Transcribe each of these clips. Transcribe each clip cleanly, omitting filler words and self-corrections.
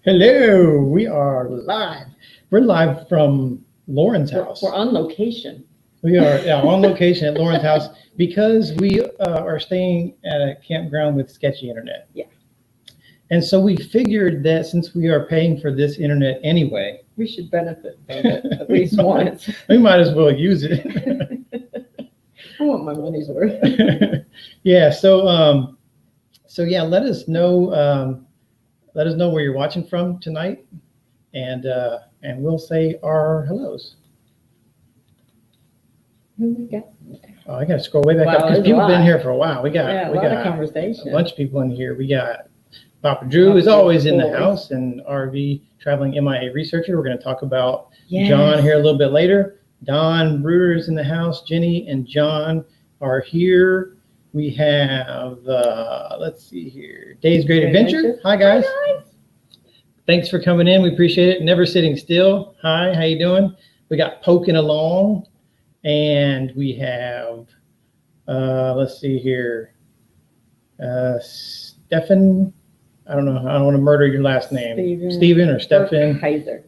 Hello, we are live. We're live from Lauren's house. We're on location. We are on location at Lauren's house because we are staying at a campground with sketchy internet. Yeah. And so we figured that since we are paying for this internet anyway, We should benefit from it at least once. we might as well use it. I want my money's worth. Yeah. So yeah, let us know. Let us know where you're watching from tonight, and we'll say our hellos. Who we got? Oh, I got to scroll way back up Wow, because there's a people have been lot. here for a while. We got Yeah, a we lot of got conversation. a bunch of people in here. We got Papa Drew Papa is always in the Drew. house, and RV traveling MIA researcher. We're going to talk about Yes. John here a little bit later. Don Bruder is in the house. Jenny and John are here. We have let's see here, Dave's Great Adventure. Hi guys. Thanks for coming in. We appreciate it. Never Sitting Still. Hi, how you doing? We got Poking Along, and we have let's see here, Stefan. I don't know. I don't want to murder your last name. Steven or Stefan. Kaiser.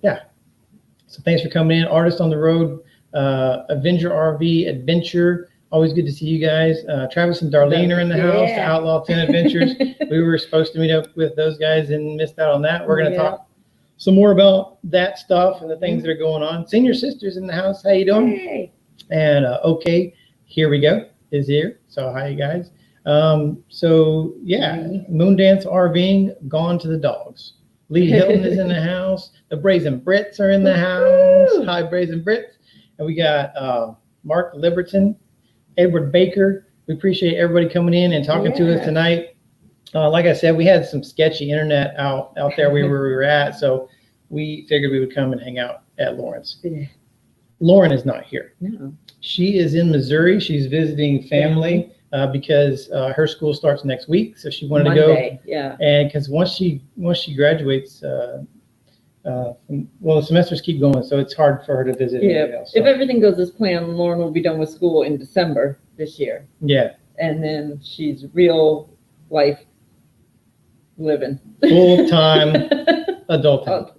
So thanks for coming in. Artist on the Road, Avenger RV Adventure. Always good to see you guys. Travis and Darlene are in the house. Yeah. Outlaw 10 Adventures. We were supposed to meet up with those guys and missed out on that. We're going to talk some more about that stuff and the things that are going on. Senior Sisters in the house. How you doing? Hey. And okay, here we go. Is here. So hi, you guys. So yeah, Moondance RVing, Gone to the Dogs. Lee Hilton is in the house. The Brazen Brits are in the house. Woo-hoo. Hi, Brazen Brits. And we got Mark Liberton, Edward Baker. We appreciate everybody coming in and talking to us tonight. Like I said, we had some sketchy internet out there where we were at, so we figured we would come and hang out at Lauren's. Yeah. Lauren is not here. No. She is in Missouri. She's visiting family because her school starts next week, so she wanted Monday, to go. yeah. And because once she graduates, well, the semesters keep going, so it's hard for her to visit anybody else. If So, everything goes as planned, Lauren will be done with school in December this year. yeah, And then she's real life living. full-time adulting.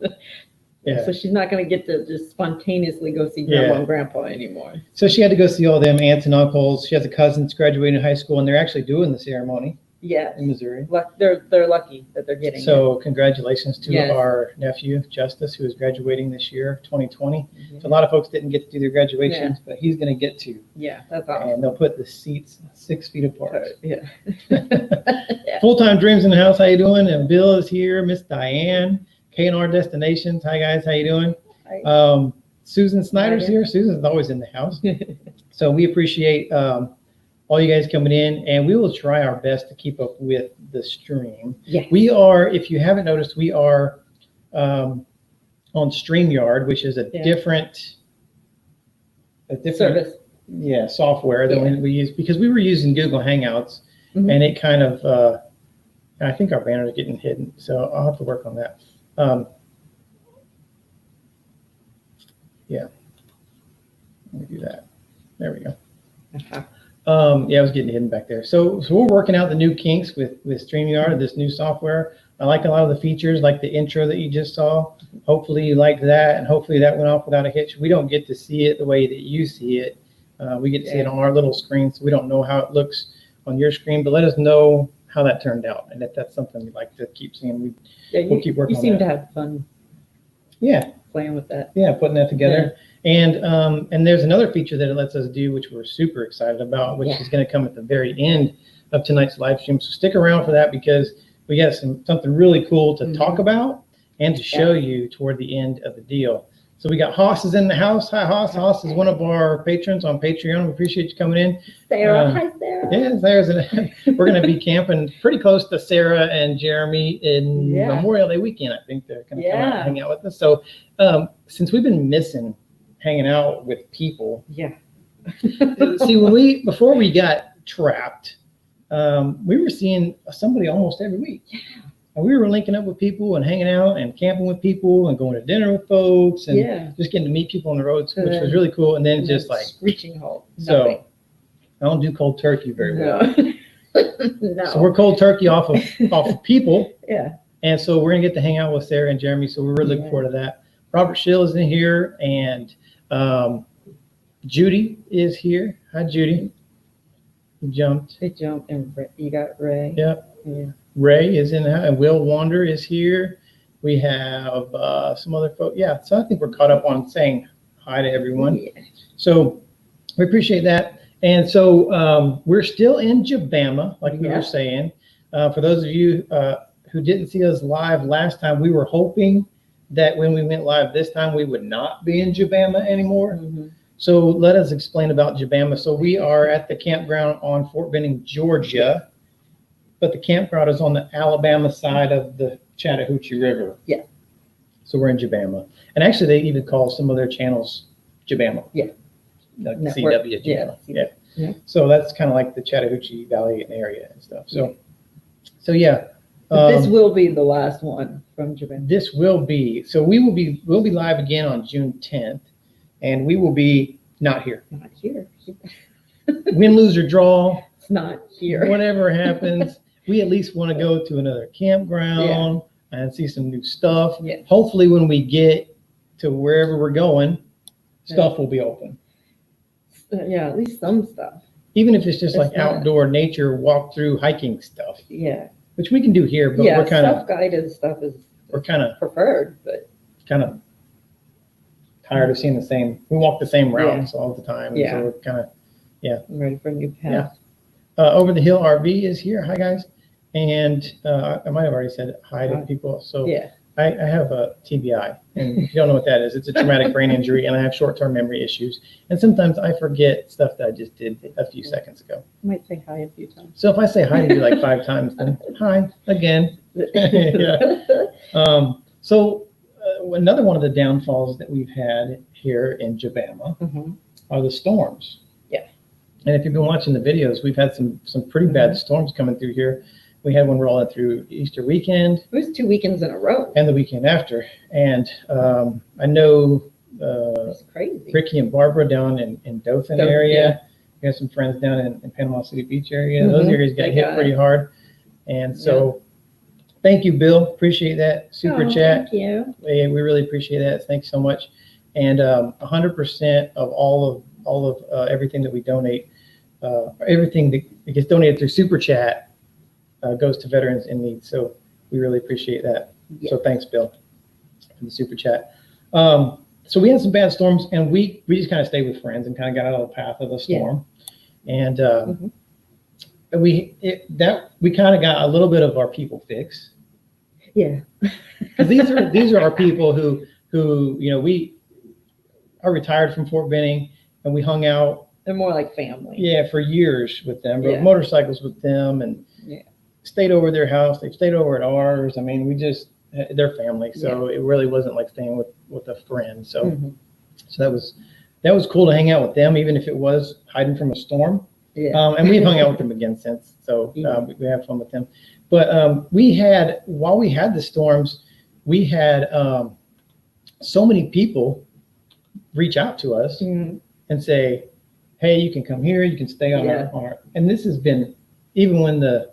Yeah. So she's not going to get to just spontaneously go see grandma and grandpa anymore. So she had to go see all them aunts and uncles. She has a cousins graduating high school, and they're actually doing the ceremony Yeah. in Missouri. They're lucky that they're getting it. So congratulations to Yes. our nephew, Justice, who is graduating this year, 2020. Mhm. So a lot of folks didn't get to do their graduations, but he's going to get to. Yeah, that's awesome. And they'll put the seats 6 feet apart. Yeah. Full-time Dreams in the house. How you doing? And Bill is here. Miss Diane, K&R Destinations. Hi guys. How you doing? Hi. Susan Snyder's here. Susan's always in the house. So we appreciate all you guys coming in, and we will try our best to keep up with the stream. Yeah. We are, if you haven't noticed, we are on StreamYard, which is a different Service. software that we use, because we were using Google Hangouts, Mhm. and it kind of I think our banner is getting hidden, so I'll have to work on that. Yeah, let me do that. There we go. Uh-huh. Yeah, I was getting hidden back there. So we're working out the new kinks with StreamYard, this new software. I like a lot of the features, like the intro that you just saw. Hopefully you liked that, and hopefully that went off without a hitch. We don't get to see it the way that you see it. We get to see it on our little screen, so we don't know how it looks on your screen, but let us know how that turned out, and if that's something we'd like to keep seeing. We'll keep working You on seem that. to have fun playing with that. Yeah, putting that together. And there's another feature that it lets us do, which we're super excited about, which is going to come at the very end of tonight's live stream. So stick around for that, because we got something really cool to talk about and to show you toward the end of the deal. So we got Haas is in the house. Hi, Haas. Haas is one of our patrons on Patreon. We appreciate you coming in. Sarah, hi Sarah. Yeah, we're going to be camping pretty close to Sarah and Jeremy in Memorial Day weekend. I think they're going to come out and hang out with us. So since we've been missing hanging out with people, see, before we got trapped, we were seeing somebody almost every week. Yeah. And we were linking up with people and hanging out and camping with people and going to dinner with folks and just getting to meet people on the roads, which was really cool. And then just like screeching halt. So I don't do cold turkey very well. No. So we're cold turkey off of people. Yeah. And so we're gonna get to hang out with Sarah and Jeremy. So we're really looking forward to that. Robert Schill is in here, and Judy is here. Hi, Judy. You jumped. They jumped, and you got Ray. Yep. Yeah. Ray is in the house, and Will Wander is here. We have some other folks. Yeah, so I think we're caught up on saying hi to everyone. Yeah. So we appreciate that. And so we're still in Jabama, like we were saying. For those of you who didn't see us live last time, we were hoping that when we went live this time, we would not be in Jabama anymore. Mm-hmm. So let us explain about Jabama. So we are at the campground on Fort Benning, Georgia, but the campground is on the Alabama side of the Chattahoochee River. Yeah. So we're in Jabama. And actually, they even call some of their channels Jabama. Yeah. Like Network. CW Jabama. Yeah. Yeah. So that's kind of like the Chattahoochee Valley area and stuff. So, yeah. But this will be the last one from Jabama. This will be. So we'll be live again on June 10th, and we will be not here. Not here. Win, lose, or draw. It's not here. Whatever happens, we at least want to go to another campground and see some new stuff. Yeah. Hopefully, when we get to wherever we're going, stuff will be open. Yeah, at least some stuff. Even if it's just like not- outdoor nature, walk through hiking stuff, Yeah. which we can do here, but Yeah, we're kind of self-guided stuff is preferred, but tired of seeing the same. We walk the same routes all the time. Yeah. So we're kind of I'm ready for a new path. Over the Hill RV is here. Hi guys. And I might have already said hi to people. So Yeah. I have a TBI, and if you don't know what that is, it's a traumatic brain injury, and I have short-term memory issues. And sometimes I forget stuff that I just did a few seconds ago. I might say hi a few times. So if I say hi to you like 5 times, then hi again. So another one of the downfalls that we've had here in Jabama Mm-hmm. are the storms. Yeah. And if you've been watching the videos, we've had some pretty bad storms coming through here. We had one rolling through Easter weekend. It was 2 weekends in a row. And the weekend after. And I know It's crazy. Ricky and Barbara down in Dothan area. We have some friends down in Panama City Beach area. Those areas got hit pretty hard. And so thank you, Bill. Appreciate that. Super chat. Thank you. We really appreciate that. Thanks so much. And 100% of all of everything that we donate, everything that gets donated through Super Chat goes to veterans in need. So we really appreciate that. Yeah. So thanks, Bill, for the Super Chat. So we had some bad storms, and we just kind of stayed with friends and kind of got out of the path of the storm. And we kind of got a little bit of our people fix. Yeah. Because these are our people who we are retired from Fort Benning, and we hung out. They're more like family. Yeah, for years with them. Rode motorcycles with them, and stayed over their house. They stayed over at ours. I mean, they're family, so it really wasn't like staying with a friend. So, so that was cool to hang out with them, even if it was hiding from a storm. Yeah. And we've hung out with them again since. So we have fun with them. But while we had the storms, we had so many people reach out to us and say, "Hey, you can come here. You can stay on our." And this has been even when the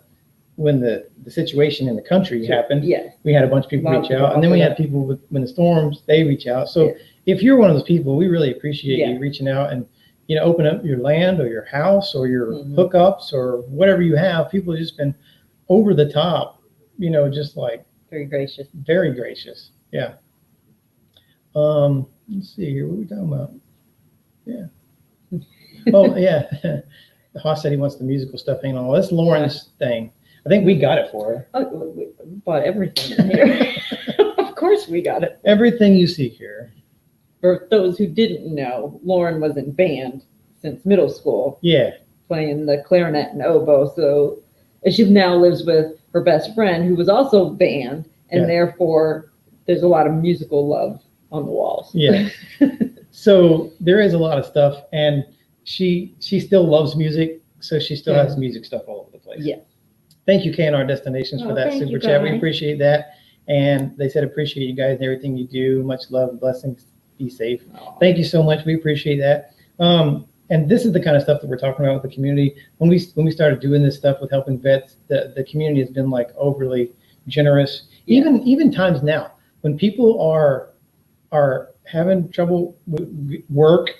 situation in the country happened. Yeah. We had a bunch of people reach out, and then we had people when the storms, they reach out. So if you're one of those people, we really appreciate you reaching out and open up your land or your house or your hookups or whatever you have. People have just been over the top, just like Very gracious. very gracious. Yeah. Let's see here. What are we talking about? Yeah. Oh, yeah. Haas said he wants the musical stuff hanging on. That's Lauren's thing. I think we got it for her. Oh, we bought everything in here. Of course we got it. Everything you see here. For those who didn't know, Lauren was in band since middle school. Yeah. Playing the clarinet and oboe. So she now lives with her best friend who was also band, and therefore there's a lot of musical love on the walls. Yeah. So there is a lot of stuff, and she still loves music, so she still has music stuff all over the place. Yeah. Thank you, K&R Destinations, for that super chat. We guys. appreciate that. And they said appreciate you guys and everything you do. Much love and blessings. Be safe. Aww. Thank you so much. We appreciate that. And this is the kind of stuff that we're talking about with the community. When we started doing this stuff with helping vets, the community has been like overly generous. Even times now when people are having trouble with work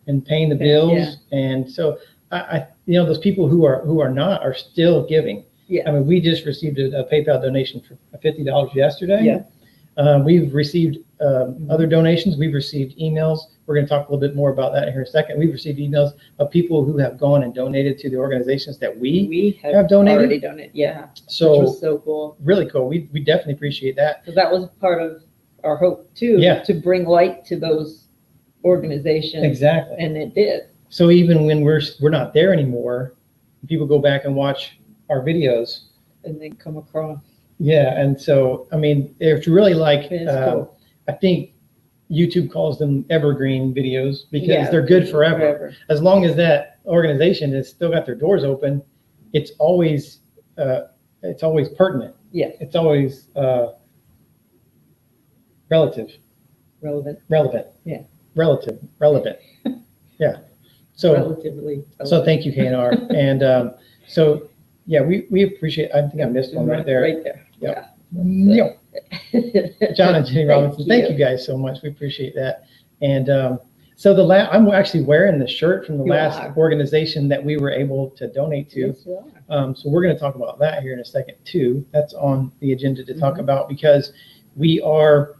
and paying the bills, and so I those people who are not are still giving. Yeah. I mean, we just received a PayPal donation for $50 yesterday. Yeah. We've received other donations. We've received emails. We're going to talk a little bit more about that here in a second. We've received emails of people who have gone and donated to the organizations that we have donated. Already donated. Yeah. So which was so cool. Really cool. We definitely appreciate that. Because that was part of our hope too. Yeah. To bring light to those organizations. Exactly. And it did. So even when we're not there anymore, people go back and watch our videos and then come across. Yeah, and so I mean, it's really like cool. I think YouTube calls them evergreen videos because they're good forever. As long as that organization has still got their doors open, it's always pertinent. Yeah, it's always relevant. Yeah, relevant. Yeah. So relatively. So thank you, KNR, and so. Yeah, we appreciate. I think I missed one right there. Right there. Yep. Yeah. John and Jenny Robinson, thank you guys so much. We appreciate that. And so I'm actually wearing the shirt from the last organization that we were able to donate to. Yes, you are. So we're going to talk about that here in a second too. That's on the agenda to talk about because we're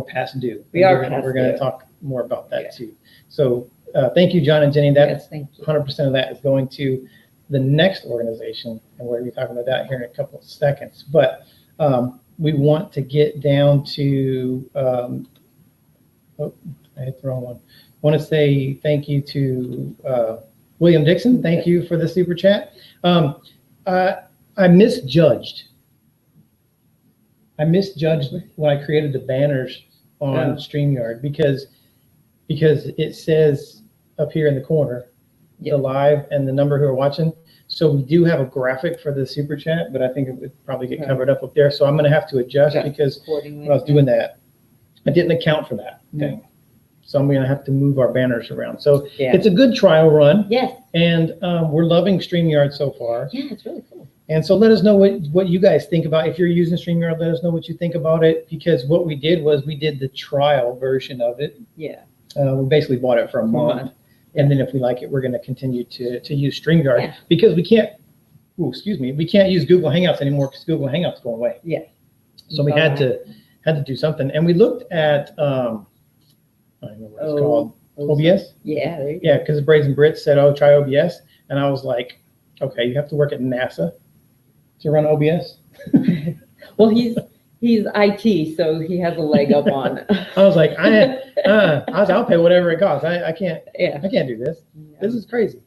past due. We're going to talk more about that too. So thank you, John and Jenny. That's 100% of that is going to the next organization, and we're going to be talking about that here in a couple of seconds. But we want to get down to, I hit the wrong one. I want to say thank you to William Dixon. Thank you for the super chat. I misjudged when I created the banners on StreamYard because it says up here in the corner, the live and the number who are watching. So we do have a graphic for the super chat, but I think it would probably get covered up there. So I'm going to have to adjust because when I was doing that, I didn't account for that thing. So I'm going to have to move our banners around. So it's a good trial run. Yes. And we're loving StreamYard so far. Yeah, it's really cool. And so let us know what you guys think about. If you're using StreamYard, let us know what you think about it. Because what we did was we did the trial version of it. Yeah. We basically bought it for a month. And then if we like it, we're going to continue to use StreamYard because we can't use Google Hangouts anymore because Google Hangouts going away. Yeah. So we had to do something. And we looked at, I don't know what it's called, OBS? Yeah. There you go. Yeah, because Brazen Brits said, try OBS. And I was like, okay, you have to work at NASA to run OBS? Well, he's IT, so he has a leg up on it. I was like, I'll pay whatever it costs. I can't do this. Yeah. This is crazy.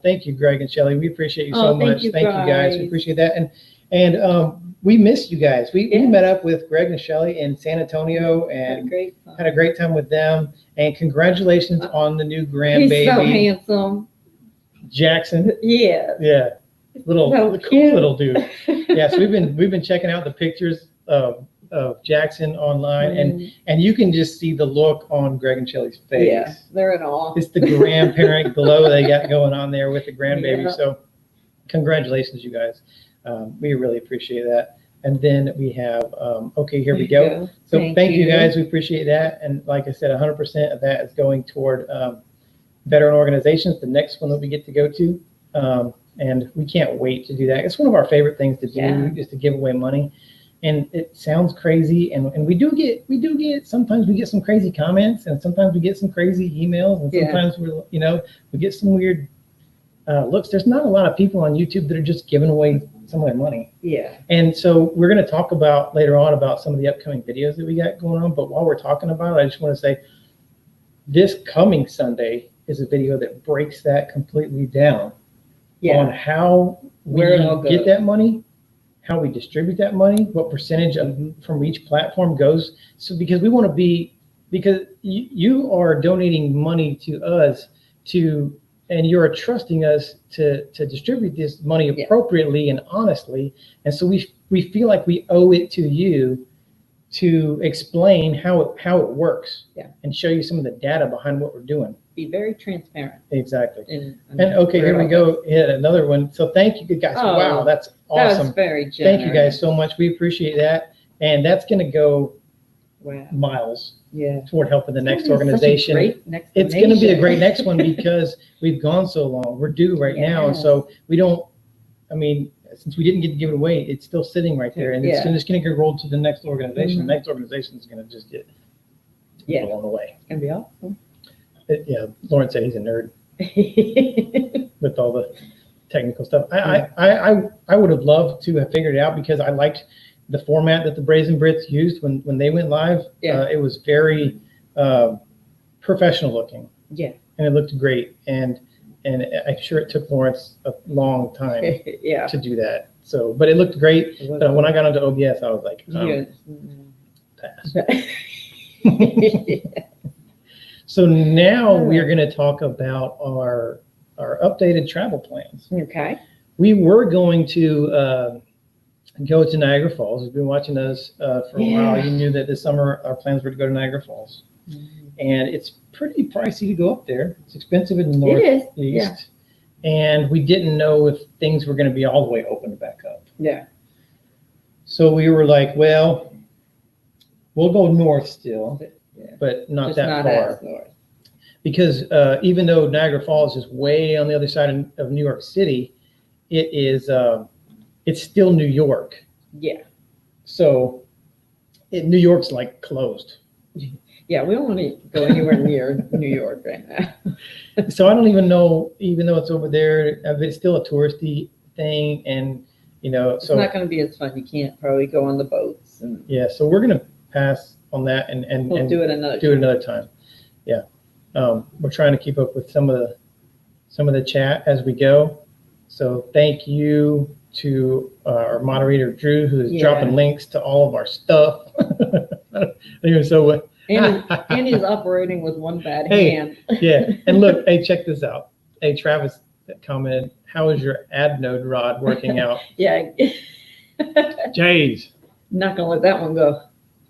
Thank you, Greg and Shelley. We appreciate you so much. Thank you guys. We appreciate that. And we missed you guys. We met up with Greg and Shelley in San Antonio and had a great time with them. And congratulations on the new grandbaby. He's so handsome. Jackson. Yeah. Yeah. So cool little dude. Yeah, so we've been checking out the pictures of Jackson online, and you can just see the look on Greg and Shelley's face. Yeah, they're in awe. It's the grandparent glow they got going on there with the grandbaby. So congratulations, you guys. We really appreciate that. And then we have, here we go. So thank you guys. We appreciate that. And like I said, 100% of that is going toward veteran organizations, the next one that we get to go to. And we can't wait to do that. It's one of our favorite things to do, is to give away money. And it sounds crazy, and we do get sometimes we get some crazy comments, and sometimes we get some crazy emails, and sometimes we get some weird looks. There's not a lot of people on YouTube that are just giving away some of their money. Yeah. And so we're going to talk about later on about some of the upcoming videos that we got going on. But while we're talking about it, I just want to say this coming Sunday is a video that breaks that completely down. On how we get that money, how we distribute that money, what percentage from each platform goes. So because we want to because you are donating money to us and you're trusting us to distribute this money appropriately and honestly. And so we feel like we owe it to you to explain how it works and show you some of the data behind what we're doing. Be very transparent. Exactly. And here we go. Hit another one. So thank you guys. Wow, that's awesome. That was very generous. Thank you guys so much. We appreciate that. And that's going to go Wow. miles Yeah. toward helping the next It's gonna be such a organization. great next It's going to be a donation. great next one because we've gone so long. We're due right now. And so we don't, I mean, since we didn't get to give it away, it's still sitting right there. And it's Yeah. just going to get rolled to the next organization. Mhm. The next organization is going to just get blown away. It's gonna be awesome. Yeah, Lauren said he's a nerd with all the technical stuff. I would have loved to have figured it out because I liked the format that the Brazen Brits used when they went live. Yeah. It was very professional looking. Yeah. And it looked great. And I'm sure it took Lawrence a long time Yeah. to do that. So, but it looked great. But when I got onto OBS, I was like, Yeah. pass. So now we're going to talk about our updated travel plans. Okay. We were going to go to Niagara Falls. We've been watching those for a while. You knew that this summer our plans were to go to Niagara Falls. And it's pretty pricey to go up there. It's expensive in the northeast. Yeah. And we didn't know if things were going to be all the way open back up. Yeah. So we were like, well, we'll go north still, Yeah. but not Just that not far. as north. Because even though Niagara Falls is way on the other side of New York City, it is it's still New York. Yeah. So New York's like closed. Yeah, we don't want to go anywhere near New York right now. So I don't even know, even though it's over there, it's still a touristy thing, and It's so not going to be as fun. You can't probably go on the boats. And yeah. So we're gonna pass on that and we'll do it another do it another time. Yeah. We're trying to keep up with some of the chat as we go. So thank you to our moderator Drew, who is dropping links to all of our stuff. Andy's operating with one bad hand. Yeah, and look, hey, check this out. Hey, Travis commented, "How is your ad node rod working out?" Yeah. Jeez. Not gonna let that one go.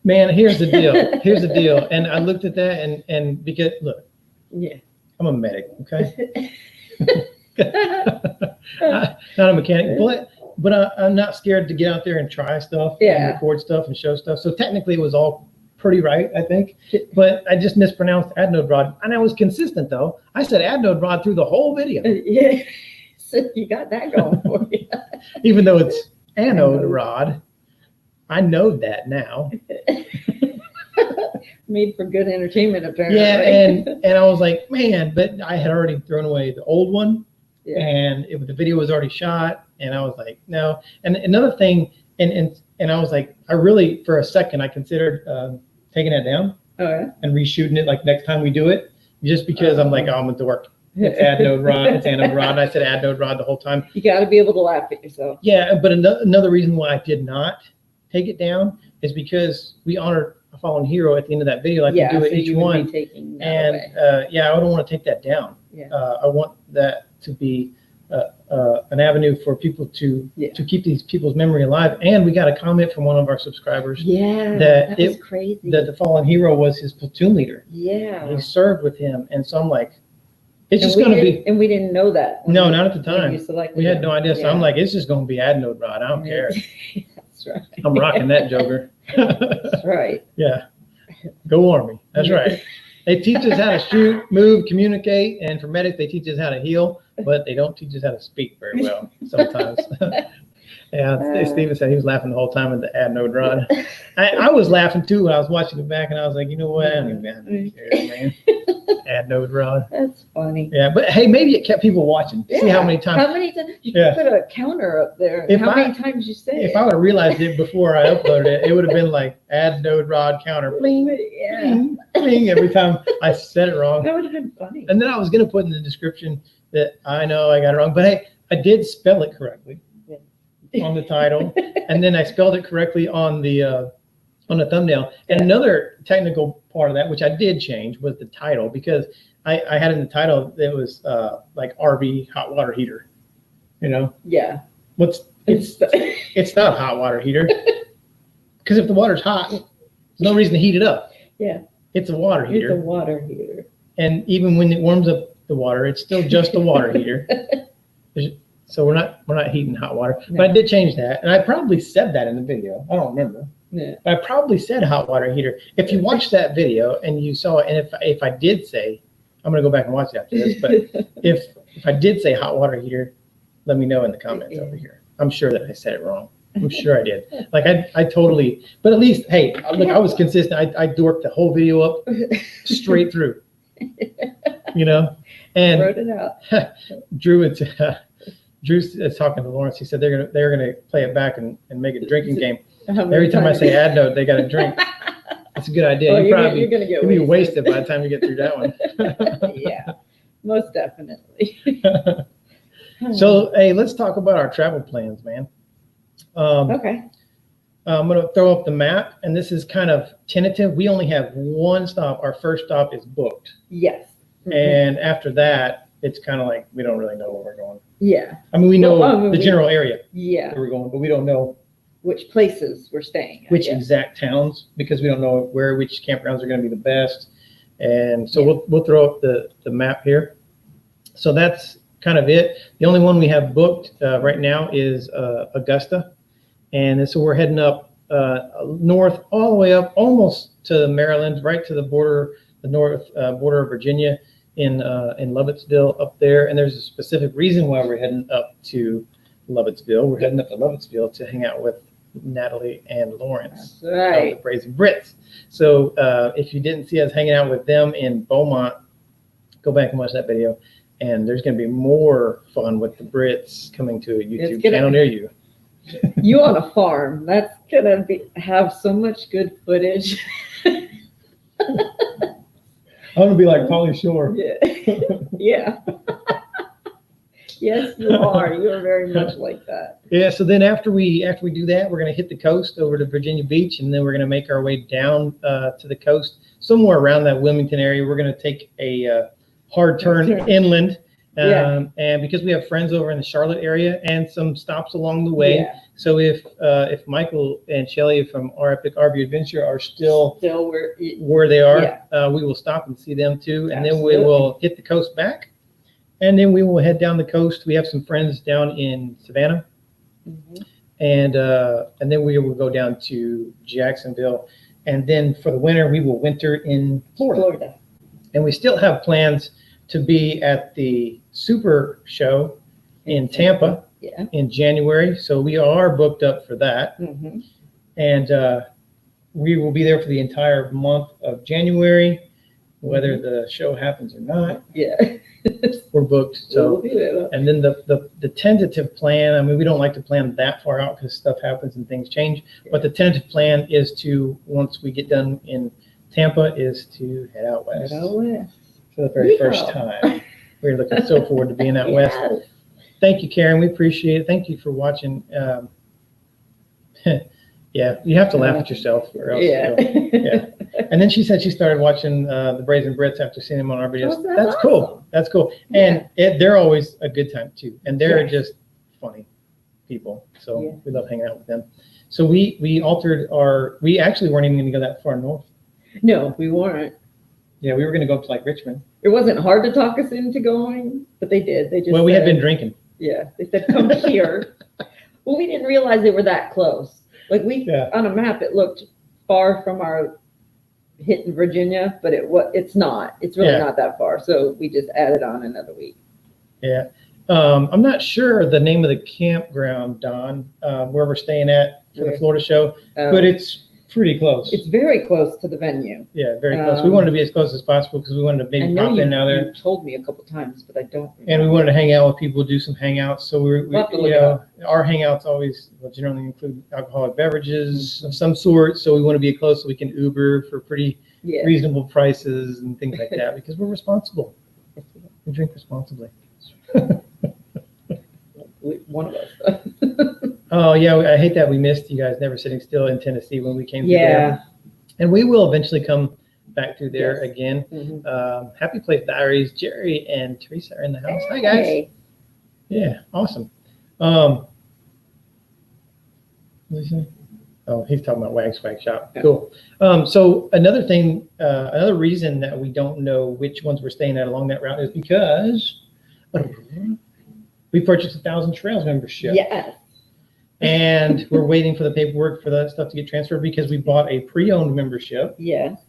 Man, here's the deal. Here's the deal. And I looked at that and because look, Yeah. I'm a medic, okay? Not a mechanic, but I'm not scared to get out there and try stuff and record stuff and show stuff. So technically it was all pretty right, I think. But I just mispronounced adnode rod. And I was consistent though. I said adnode rod through the whole video. Yeah. So you got that going for you. Even though it's anode rod. I know that now. Made for good entertainment, apparently. Yeah, and I was like, man, but I had already thrown away the old one, and the video was already shot, and I was like, no. And another thing, and I was like, I really, for a second, I considered taking that down and reshooting it like next time we do it, just because I'm like, oh, I'm a dork. It's adnode rod, it's anode rod. I said adnode rod the whole time. You got to be able to laugh at yourself. Yeah, but another reason why I did not take it down is because we honored a fallen hero at the end of that video, like we do at each one. And I don't want to take that down. Yeah. I want that to be an avenue for people to keep these people's memory alive. And we got a comment from one of our subscribers. Yeah, that was crazy. That the fallen hero was his platoon leader. Yeah. He served with him, and so I'm like, it's just going to be. And we didn't know that. No, not at the time. We had him. no idea. So I'm like, it's just going to be adnode rod. I don't care. That's right. I'm rocking that joker. That's right. Yeah. Go Army. That's right. They teach us how to shoot, move, communicate, and for medics, they teach us how to heal, but they don't teach us how to speak very well sometimes. Yeah, Steven said he was laughing the whole time at the adnode rod. I was laughing too when I was watching it back, and I was like, you know what? I don't even care, man. Adnode rod. That's funny. Yeah, but hey, maybe it kept people watching. See how many times. How many times? You could put a counter up there. How many times you say it? If I would have realized it before I uploaded it, it would have been like adnode rod counter. Bling, bling, bling, every time I said it wrong. That would have been funny. And then I was going to put in the description that I know I got it wrong, but hey, I did spell it correctly on the title, and then I spelled it correctly on the thumbnail. And another technical part of that, which I did change, was the title, because I had in the title that was like RV hot water heater. You know? Yeah. It's not a hot water heater, because if the water's hot, there's no reason to heat it up. Yeah. It's a water heater. It's a water heater. And even when it warms up the water, it's still just a water heater. So we're not heating hot water. No. But I did change that, and I probably said that in the video. I don't remember. Yeah. But I probably said hot water heater. If you watched that video and you saw it, and if I did say, I'm gonna go back and watch it after this. But if I did say hot water heater, let me know in the comments over here. I'm sure that I said it wrong. I'm sure I did. Like I totally. But at least, hey, look, I was consistent. I dorked the whole video up straight through. You know, and Wrote it out. Drew is talking to Lawrence. He said they're gonna play it back and make a drinking game. Every time I say ad note, they got to drink. That's a good idea. Oh, you're you're gonna get you'll be wasted by the time you get through that one. Yeah, most definitely. So hey, let's talk about our travel plans, man. Okay. I'm gonna throw up the map, and this is kind of tentative. We only have one stop. Our first stop is booked. Yes. And after that, it's kind of like we don't really know where we're going. Yeah. I mean, we know the general area Yeah. where we're going, but we don't know which places we're staying. which exact towns, because we don't know which campgrounds are going to be the best. And so we'll throw up the map here. So that's kind of it. The only one we have booked right now is Augusta. And so we're heading up north all the way up almost to Maryland, right to the border, the north border of Virginia in Lovettsville up there. And there's a specific reason why we're heading up to Lovettsville. We're heading up to Lovettsville to hang out with Natalie and Lawrence, That's right. the Brazen Brits. So if you didn't see us hanging out with them in Beaumont, go back and watch that video. And there's going to be more fun with the Brits coming to a YouTube channel near you. You on a farm. That's going to have so much good footage. I'm going to be like Pauly Shore. Yeah. Yeah. Yes, you are. You are very much like that. Yeah. So then after we do that, we're going to hit the coast over to Virginia Beach, and then we're going to make our way down to the coast, somewhere around that Wilmington area. We're going to take a hard turn inland. And because we have friends over in the Charlotte area and some stops along the way. Yeah. So if Michael and Shelly from Our Epic RV Adventure are still where they are, we will stop and see them too. And then we will hit the coast back. And then we will head down the coast. We have some friends down in Savannah. Mm-hmm. And then we will go down to Jacksonville. And then for the winter, we will winter in Florida. And we still have plans to be at the Super Show in Tampa in January. So we are booked up for that. Mm-hmm. And we will be there for the entire month of January, whether the show happens or not. Yeah. We're booked. So we'll be there. And then the tentative plan, I mean, we don't like to plan that far out because stuff happens and things change. Yeah. But the tentative plan is to, once we get done in Tampa, is to head out west. For the very first time. We're looking so forward to being out west. Thank you, Karen. We appreciate it. Thank you for watching. Yeah, you have to laugh at yourself or else. Yeah. And then she said she started watching the Brazen Brits after seeing them on our videos. That's awesome. Cool. That's cool. And they're always a good time too. And they're just funny people. So we love hanging out with them. So we altered we actually weren't even going to go that far north. No, we weren't. Yeah, we were going to go up to like Richmond. It wasn't hard to talk us into going, but they did. They just we had been drinking. Yeah, they said come here. Well, we didn't realize they were that close. Like on a map, it looked far from our hit in Virginia, but it's not. It's really not that far. So we just added on another week. Yeah, I'm not sure the name of the campground, Don, where we're staying at for the Florida show, but it's pretty close. It's very close to the venue. Yeah, very close. We wanted to be as close as possible because we wanted to maybe pop in now there. You told me a couple times, but I don't remember. And we wanted to hang out with people, do some hangouts. So our hangouts always generally include alcoholic beverages of some sort. So we want to be close so we can Uber for pretty reasonable prices and things like that because we're responsible. We drink responsibly. One of us. Oh yeah, I hate that we missed you guys never sitting still in Tennessee when we came through there. And we will eventually come back through there again. Mm-hmm. Happy Place Diaries. Jerry and Teresa are in the house. Hi guys. Yeah, awesome. What did he say? Oh, he's talking about Waggs Swag Shop. Yeah. Cool. So another thing, another reason that we don't know which ones we're staying at along that route is because we purchased a Thousand Trails membership. Yes. And we're waiting for the paperwork for that stuff to get transferred because we bought a pre-owned membership. Yes.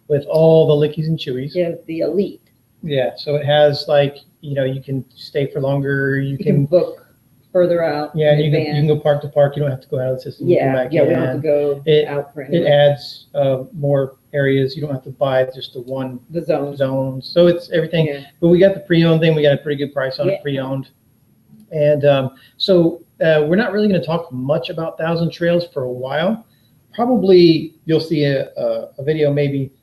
With all the lickies and chewies. Yeah, the elite. Yeah, so it has like, you can stay for longer. You can book further out. Yeah, you can go park to park. You don't have to go out of the system. Yeah, we don't have to go out for anything. It adds more areas. You don't have to buy just the zone. So it's everything. Yeah. But we got the pre-owned thing. We got a pretty good price on it, pre-owned. And so we're not really going to talk much about Thousand Trails for a while. Probably you'll see a video maybe,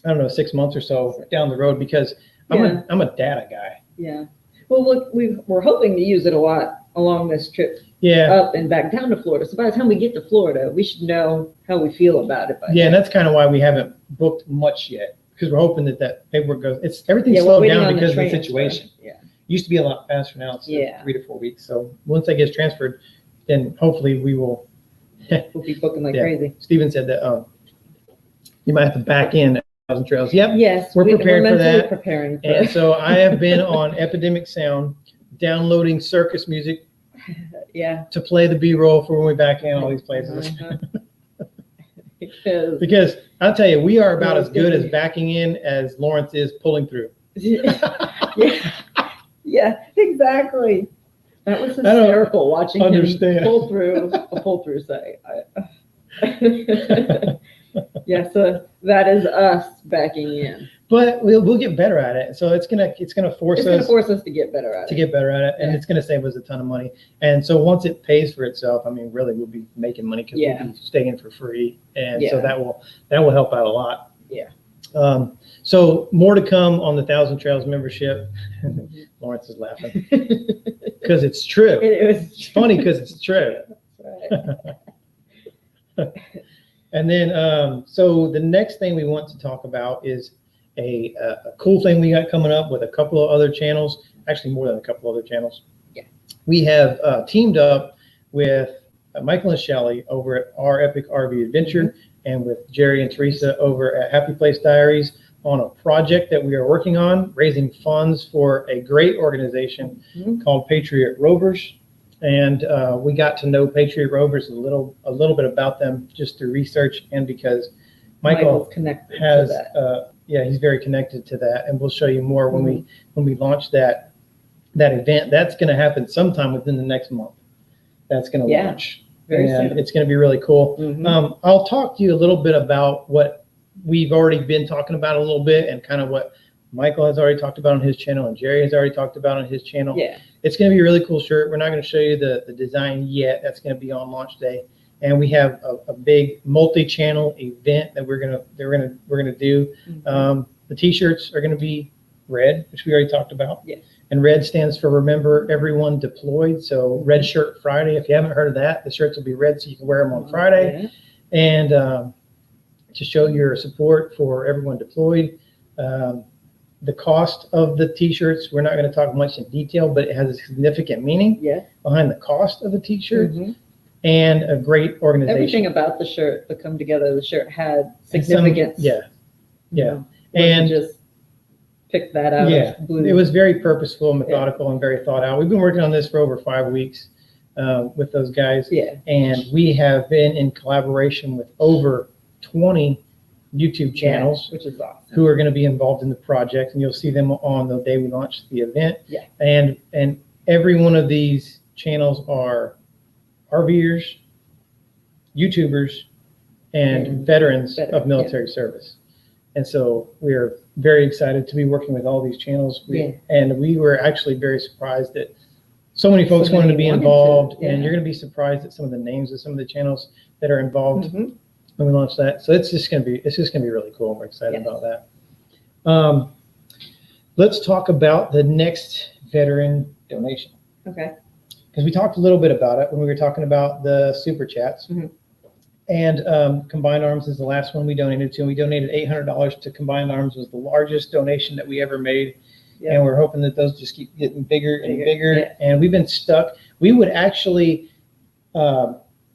I don't know, 6 months or so down the road because I'm a data guy. Yeah. Well, look, we're hoping to use it a lot along this trip up and back down to Florida. So by the time we get to Florida, we should know how we feel about it. And that's kind of why we haven't booked much yet, because we're hoping that paperwork goes. Everything's slowed down because of the situation. It used to be a lot faster now. It's 3 to 4 weeks. So once that gets transferred, then hopefully we will. We'll be booking like crazy. Steven said that you might have to back in Thousand Trails. Yep. Yes, we're prepared for that. Preparing for and so I have been on Epidemic Sound downloading circus music. To play the B-roll for when we back in all these places. Because I'll tell you, we are about as good as backing in as Lawrence is pulling through. Yeah, exactly. That was hysterical watching him pull through a pull-through site. Yeah, so that is us backing in. But we'll get better at it. So it's gonna force us to get better at it. And it's gonna save us a ton of money. And so once it pays for itself, I mean, really, we'll be making money because we'll be staying for free. And so that will help out a lot. Yeah. So more to come on the Thousand Trails membership. Lawrence is laughing because it's true. It's funny because it's true. Right. And then, so the next thing we want to talk about is a cool thing we got coming up with a couple of other channels, actually more than a couple other channels. Yeah. We have teamed up with Michael and Shelley over at Our Epic RV Adventure and with Jerry and Teresa over at Happy Place Diaries on a project that we are working on, raising funds for a great organization called Patriot Rovers. And we got to know Patriot Rovers a little bit about them just through research and because Michael has, he's very connected to that. And we'll show you more when we launch that event. That's going to happen sometime within the next month. That's going to launch. Very soon. It's going to be really cool. I'll talk to you a little bit about what we've already been talking about a little bit and kind of what Michael has already talked about on his channel and Jerry has already talked about on his channel. Yeah. It's going to be a really cool shirt. We're not going to show you the design yet. That's going to be on launch day. And we have a big multi-channel event that we're gonna do. The t-shirts are going to be red, which we already talked about. Yeah. And red stands for Remember Everyone Deployed. So Red Shirt Friday. If you haven't heard of that, the shirts will be red so you can wear them on Friday. Yeah. And to show your support for everyone deployed. The cost of the t-shirts, we're not going to talk much in detail, but it has a significant meaning behind the cost of the t-shirt and a great organization. Everything about the shirt, the come together, the shirt had significance. And just pick that out. Yeah, it was very purposeful, methodical, and very thought out. We've been working on this for over 5 weeks with those guys. Yeah. And we have been in collaboration with over 20 YouTube channels, which is awesome, who are going to be involved in the project, and you'll see them on the day we launch the event. Yeah. And every one of these channels are RVers, YouTubers, and veterans of military service. And so we're very excited to be working with all these channels. And we were actually very surprised that so many folks wanted to be involved, and you're going to be surprised at some of the names of some of the channels that are involved. When we launch that. So it's just gonna be really cool. And we're excited about that. Let's talk about the next veteran donation. Okay. Because we talked a little bit about it when we were talking about the super chats. And Combined Arms is the last one we donated to. And we donated $800 to Combined Arms. It was the largest donation that we ever made. And we're hoping that those just keep getting bigger and bigger. And we've been stuck. We would actually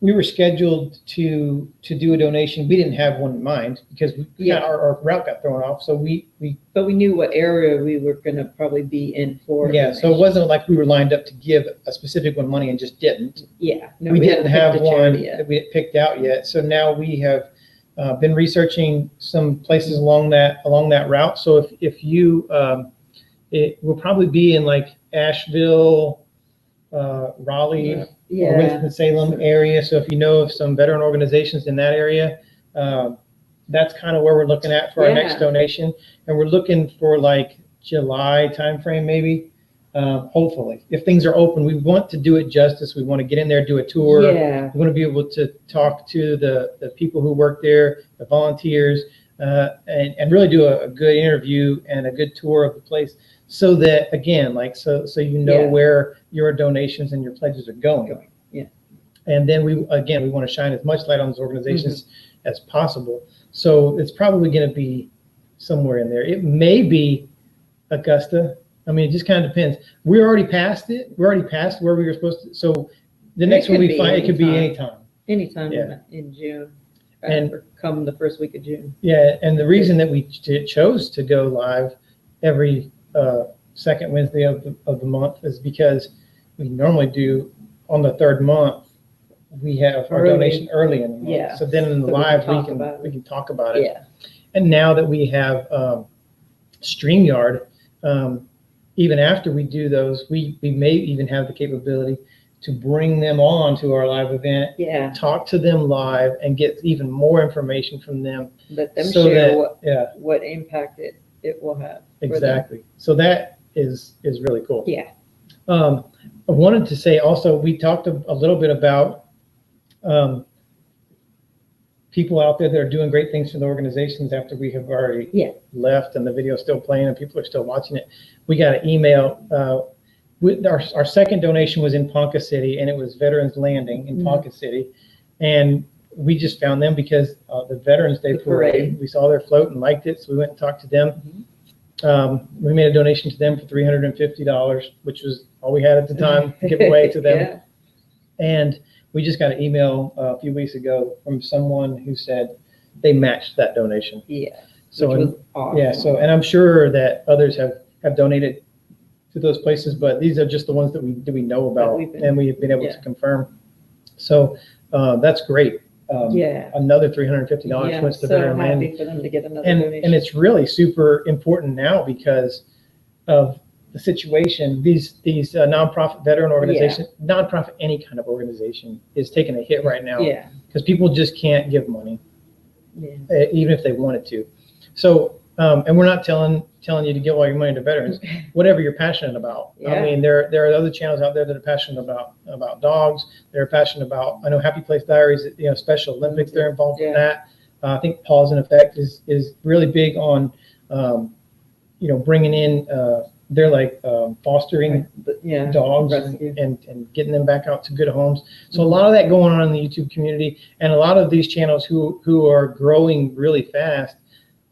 we were scheduled to do a donation. We didn't have one in mind because our route got thrown off. So but we knew what area we were going to probably be in for. Yeah. So it wasn't like we were lined up to give a specific one money and just didn't. Yeah. No, we didn't have one that we had picked out yet. So now we have been researching some places along that route. So if you, it will probably be in like Asheville, Raleigh, or Winston-Salem area. So if you know of some veteran organizations in that area, that's kind of where we're looking at for our next donation. And we're looking for like July timeframe, maybe. Hopefully, if things are open, we want to do it justice. We want to get in there, do a tour. Yeah. We want to be able to talk to the people who work there, the volunteers, and really do a good interview and a good tour of the place. So that, again, like, so you know where your donations and your pledges are going. Yeah. And then we want to shine as much light on those organizations as possible. So it's probably going to be somewhere in there. It may be Augusta. I mean, it just kind of depends. We're already past it. We're already past where we were supposed to. So the next one we find, it could be anytime. Anytime in June. And come the first week of June. Yeah. And the reason that we chose to go live every second Wednesday of the month is because we normally do on the third month. We have our donation early in the month. Yeah. So then in the live we can talk about it. Yeah. And now that we have StreamYard, even after we do those, we may even have the capability to bring them on to our live event. Yeah. Talk to them live and get even more information from them. Let them share what impact it will have. Exactly. So that is really cool. Yeah. I wanted to say also, we talked a little bit about people out there that are doing great things for the organizations after we have already left and the video is still playing and people are still watching it. We got an email. Our second donation was in Ponca City, and it was Veterans Landing in Ponca City. And we just found them because the Veterans Day parade, we saw their float and liked it, so we went and talked to them. We made a donation to them for $350, which was all we had at the time to give away to them. And we just got an email a few weeks ago from someone who said they matched that donation. Yeah. So which was awesome. Yeah. So, and I'm sure that others have donated to those places, but these are just the ones that we know about and we've been able to confirm. So that's great. Another $350 went to Veteran Landing. For them to get another donation. And it's really super important now because of the situation. These nonprofit veteran organizations, nonprofit any kind of organization, is taking a hit right now. Yeah. Because people just can't give money, even if they wanted to. So, and we're not telling you to give all your money to veterans. Whatever you're passionate about. I mean, there are other channels out there that are passionate about dogs. They're passionate about. I know Happy Place Diaries. Special Olympics. They're involved in that. I think Paws in Effect is really big on, bringing in. They're like fostering dogs and getting them back out to good homes. So a lot of that going on in the YouTube community, and a lot of these channels who are growing really fast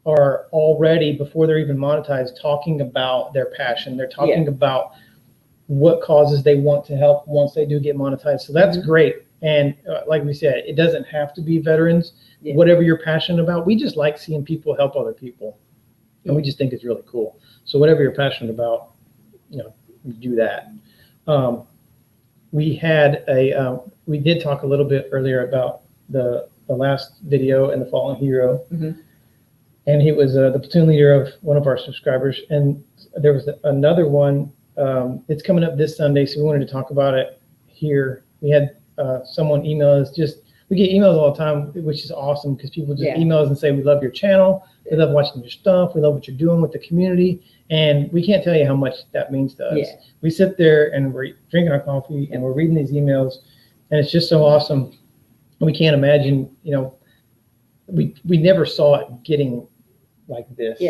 are already, before they're even monetized, talking about their passion. They're talking about what causes they want to help once they do get monetized. So that's great. And like we said, it doesn't have to be veterans. Whatever you're passionate about, we just like seeing people help other people. And we just think it's really cool. So whatever you're passionate about, do that. We did talk a little bit earlier about the last video and the fallen hero. And he was the platoon leader of one of our subscribers. And there was another one. It's coming up this Sunday, so we wanted to talk about it here. We had someone email us. We get emails all the time, which is awesome because people just email us and say, we love your channel. We love watching your stuff. We love what you're doing with the community. And we can't tell you how much that means to us. We sit there and we're drinking our coffee and we're reading these emails, and it's just so awesome. We can't imagine, we never saw it getting like this.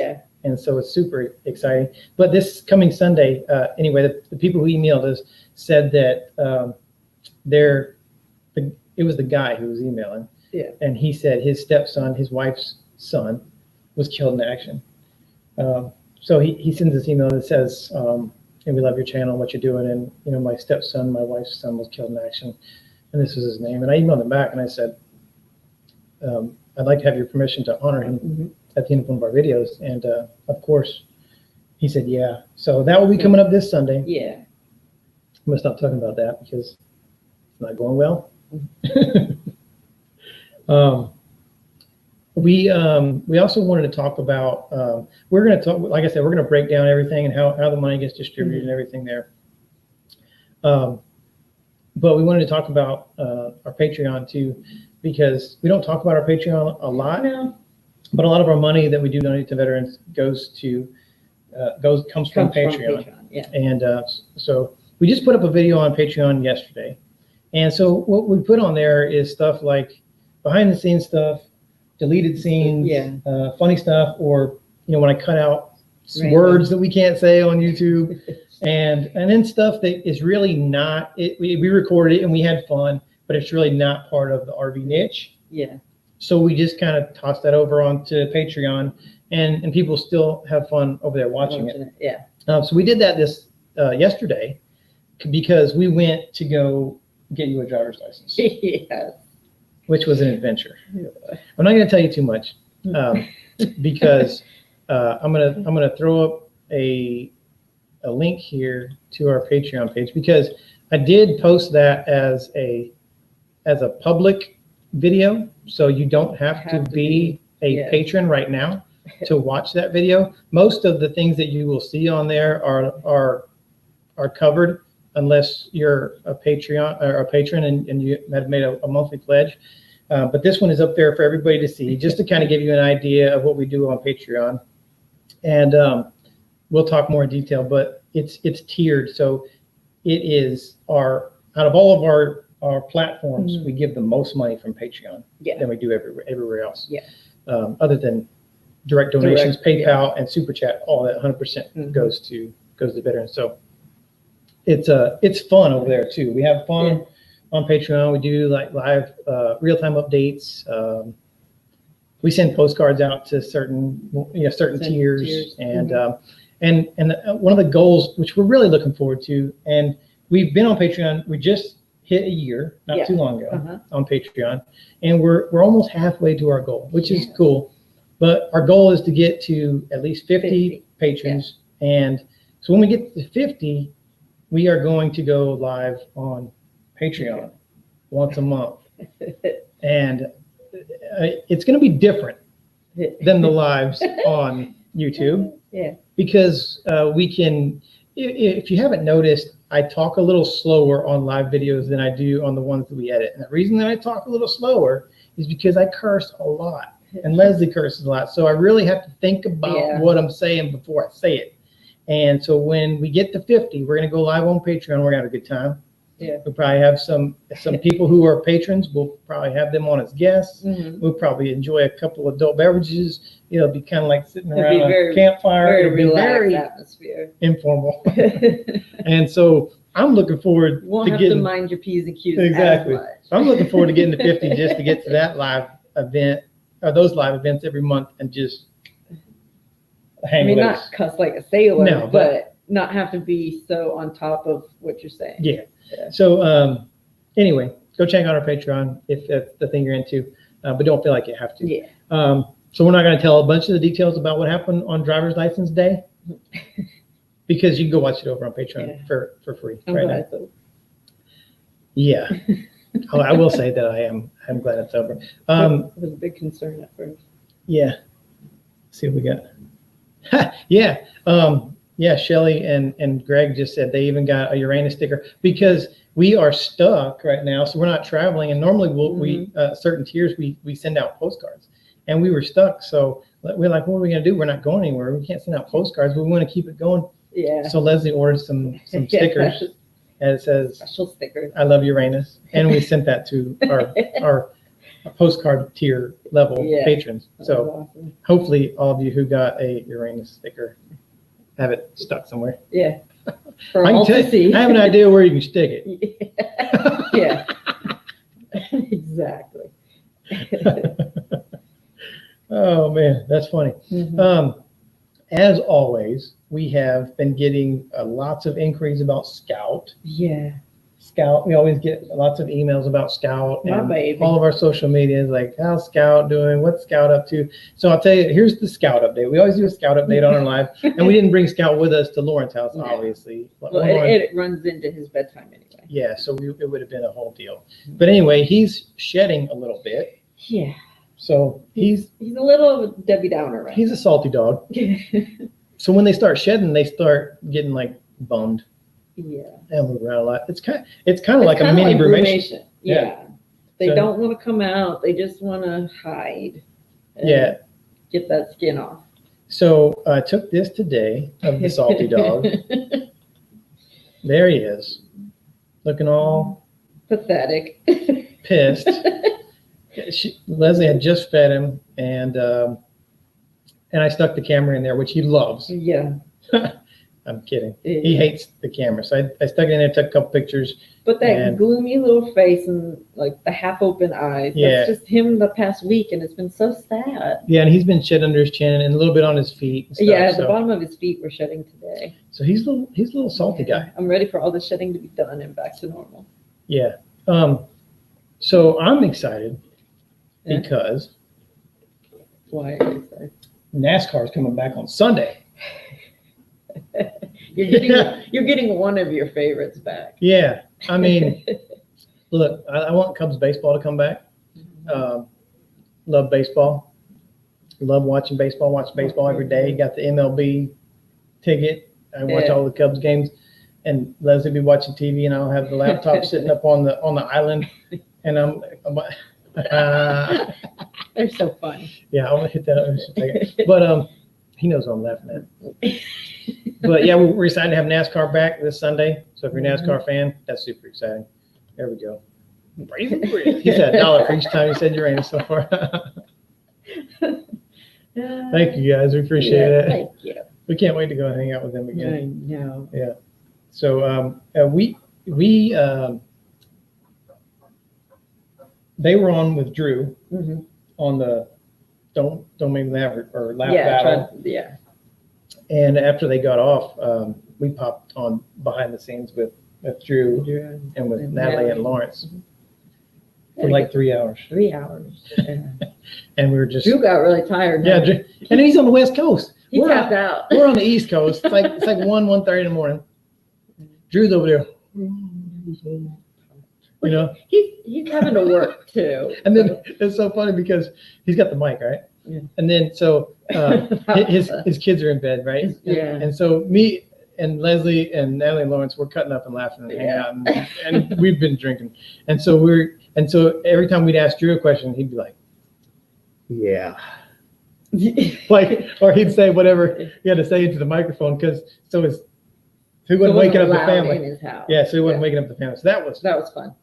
And so it's super exciting. But this coming Sunday, anyway, the people who emailed us said that it was the guy who was emailing. And he said his stepson, his wife's son, was killed in action. So he sends this email that says, and we love your channel, what you're doing. And, my stepson, my wife's son was killed in action. and this was his name. And I emailed him back and I said, I'd like to have your permission to honor him at the end of one of our videos. And of course, he said, yeah. So that will be coming up this Sunday. Yeah. I'm going to stop talking about that because it's not going well. We also wanted to talk about, we're going to talk, like I said, we're going to break down everything and how the money gets distributed and everything there. But we wanted to talk about our Patreon too, because we don't talk about our Patreon a lot now, but a lot of our money that we do donate to veterans comes from Patreon. Yeah. And so we just put up a video on Patreon yesterday. And so what we put on there is stuff like behind the scenes stuff, deleted scenes, funny stuff, or, when I cut out words that we can't say on YouTube, and then stuff that is really not, we recorded it and we had fun, but it's really not part of the RV niche. Yeah. So we just kind of tossed that over onto Patreon, and people still have fun over there watching it. Yeah. So we did that this yesterday because we went to go get you a driver's license. Yes. Which was an adventure. I'm not going to tell you too much because I'm gonna throw up a link here to our Patreon page, because I did post that as a public video, so you don't have to be a patron right now to watch that video. Most of the things that you will see on there are covered unless you're a Patreon or a patron and you have made a monthly pledge. But this one is up there for everybody to see, just to kind of give you an idea of what we do on Patreon. And we'll talk more in detail, but it's tiered. So it is out of all of our platforms, we give the most money from Patreon than we do everywhere else. Yeah. Other than direct donations, PayPal, and Super Chat, all that 100% goes to veterans. So it's fun over there too. We have fun on Patreon. We do like live real-time updates. We send postcards out to certain tiers. And one of the goals, which we're really looking forward to, and we've been on Patreon, we just hit a year not too long ago on Patreon, and we're almost halfway to our goal, which is cool. But our goal is to get to at least 50 patrons. And so when we get to 50, we are going to go live on Patreon once a month. And it's going to be different than the lives on YouTube. Yeah. Because we can, if you haven't noticed, I talk a little slower on live videos than I do on the ones that we edit. And the reason that I talk a little slower is because I curse a lot. And Leslie curses a lot. So I really have to think about what I'm saying before I say it. And so when we get to 50, we're going to go live on Patreon. We're going to have a good time. Yeah. We'll probably have some people who are patrons. We'll probably have them on as guests. We'll probably enjoy a couple of adult beverages. It'll be kind of like sitting around a campfire. It'll be very atmosphere. Informal. And so I'm looking forward to getting to mind your P's and Q's. Exactly. I'm looking forward to getting to 50 just to get to that live event, or those live events every month, and just hang loose. Not cuss like a sailor, but not have to be so on top of what you're saying. Yeah. So anyway, go check out our Patreon if that's the thing you're into, but don't feel like you have to. Yeah. So we're not going to tell a bunch of the details about what happened on driver's license day, because you can go watch it over on Patreon for free right now. So. Yeah. I will say that I'm glad it's over. It was a big concern at first. Yeah. Let's see what we got. Yeah. Yeah, Shelly and Greg just said they even got a Uranus sticker, because we are stuck right now. So we're not traveling. And normally we certain tiers, we send out postcards, and we were stuck. So we're like, what are we going to do? We're not going anywhere. We can't send out postcards, but we want to keep it going. Yeah. So Leslie ordered some stickers, and it says, special stickers. I love Uranus. And we sent that to our postcard tier level patrons. So awesome. Hopefully all of you who got a Uranus sticker have it stuck somewhere. Yeah. I have an idea where you can stick it. Yeah. Exactly. Oh man, that's funny. As always, we have been getting lots of inquiries about Scout. Yeah. Scout. We always get lots of emails about Scout My and baby. all of our social media is like, how's Scout doing? What's Scout up to? So I'll tell you, here's the Scout update. We always do a Scout update on our live, and we didn't bring Scout with us to Lauren's house, No. obviously. Well, it runs into his bedtime anyway. Yeah, so it would have been a whole deal. But anyway, he's shedding a little bit. Yeah. So he's a little Debbie Downer, right? he's a salty dog. So when they start shedding, they start getting like bummed. Yeah. They move around a lot. It's kind of like a mini brumation. Yeah. They So- don't want to come out. They just want to hide. and Yeah. Get that skin off. So I took this today of the salty dog. There he is, looking all Pathetic. pissed. Leslie had just fed him, and I stuck the camera in there, which he loves. Yeah. I'm kidding. He hates the camera, so I stuck it in there, took a couple pictures. But that And- gloomy little face and like the half open eyes. Yeah. That's just him the past week, and it's been so sad. Yeah, and he's been shed under his chin and a little bit on his feet. And stuff, Yeah, the so, bottom of his feet were shedding today. so he's a little salty guy. I'm ready for all the shedding to be done and back to normal. Yeah. So I'm excited Yeah. because Why are you excited? NASCAR is coming back on Sunday. You're getting one of your favorites back. Yeah. I mean, look, I want Cubs baseball to come back. Love baseball. Love watching baseball. Watch baseball every day. Got the MLB ticket. I watch Yeah. all the Cubs games. And Leslie be watching TV, and I'll have the laptop sitting up on the island, and I'm They're so fun. yeah, I'm gonna hit that up in just a second. But he knows what I'm laughing at. But yeah, we're excited to have NASCAR back this Sunday. So if you're a NASCAR fan, that's super exciting. There we go. He said $1 for each time you said your name so far. Thank you guys, we appreciate it. Thank you. We can't wait to go and hang out with them again. I know. Yeah. So they were on with Drew Mhm. on the don't make me laugh or laugh Yeah, battle. yeah. And after they got off, we popped on behind the scenes with Drew and with And Natalie and Natalie. Lawrence for like 3 hours. 3 hours. Yeah. And we were just Drew got really tired. yeah, now. Drew, and he's on the West Coast. He We're tapped on, out. we're on the East Coast. It's like 1:30 in the morning. Drew's over there. You know, He's having to work too. and then it's so funny because he's got the mic, right? Yeah. And then so his kids are in bed, right? Yeah. And so me and Leslie and Natalie and Lawrence, we're cutting up and laughing and hanging out, and we've been drinking. And so every time we'd ask Drew a question, he'd be like, "Yeah," like, or he'd say whatever he had to say into the microphone because so he wasn't waking up the loud family. in his house. Yeah, so he wasn't waking up the family. So that was fun. fun.